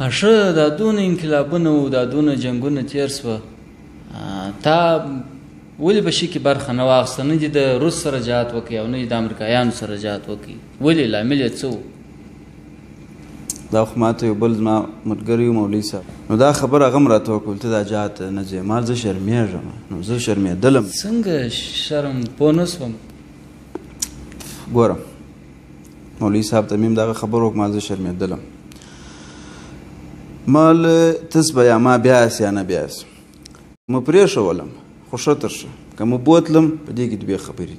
ښه دا دونه انقلابونه و دا دونه جنګونه تېر سوه تا ولې په شي کې برخه نه واخیسته نه دې د روس سره جهاد وکړي او نه دې د امریکایانو سره جهاد وکړي ولې لامل یې څه و دا خو ماته یو بل زما ملګری و مولوي صاحب نو دا خبره هغه هم راته وکړل ته دا جهاد ته نه ځې ما زه شرمېږم نو زه شرمېدلم څنګه شرم پوه نه سوم ګوره مولوي صاحب ته مې هم دغه خبر وکړ ما زه شرمېدلم ما تس به یا ما بیاس یا نه بیاس مه پرېښولم خو ښه تر ښه که مه بوتلم په دې کې دوې خبرې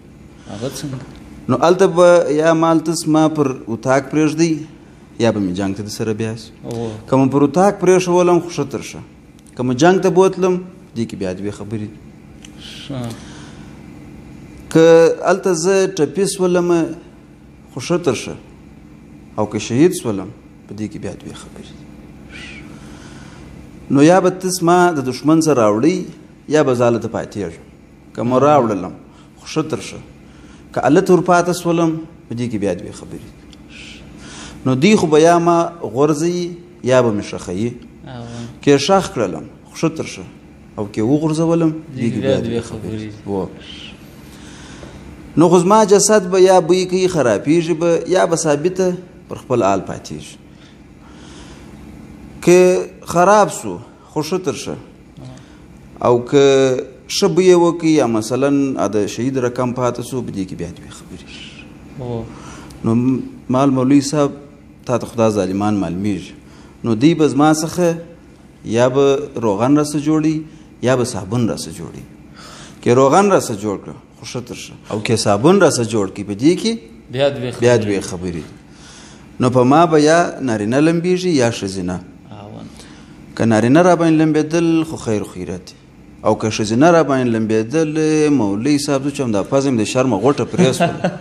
هغه څنګه نو هلته به یا ما هلتس ما پر اتاق پرېږدئ یا به مې جنګ ته درسره بیاسي که مې پر اتاق پرېښولم خو ښه تر ښه که مې جنګ ته بوتلم دې کې بیا دوې خبرې دي که هلته زه ټپي سولم خو ښه تر ښه او که شهید سولم په دې کې بیا دوې خبرې دي نو یا به تس ما د دښمن سره راوړئ یا به زه هلته پاتېږم که مې راوړلم خو ښه تر ښه که هلته ورپاته سولم په دې کې بیا دوې خبرې دي نو دی خو به یا ما غورځوي یا به مې ښخوي که یې ښخ کړلم خو ښه تر ښه او که یې وغورځولم دې کې بیا دوې خبرې نو خو زما جسد به یا بوی کوي خرابېږي به یا به ثابته پر خپل حال پاتېږي که خراب سو خو ښه تر ښه او که ښه بوی یې وکړي یا مثلا د شهید رقم پاته سو په دې کې بیا دوې خبرې نو مال مولوي صاحب تا ته خدا ظالمان معلومیږي نو دی به زما څخه یا به روغن راسه جوړي یا به صابون راسه جوړي که روغن راسه جوړ کړه خو ښه تر ښه او که صابون راسه جوړ کړي په دې کې بیا دوې خبرې نو په ما به یا نارینه لمبېږي یا ښځینه که نارینه را باندې لمبېدل خو خیر خیرت او که ښځینه را باندې لمبېدل مولوي صاحب زه چې همدا پزه مې د شرمه غوټه پرې سوله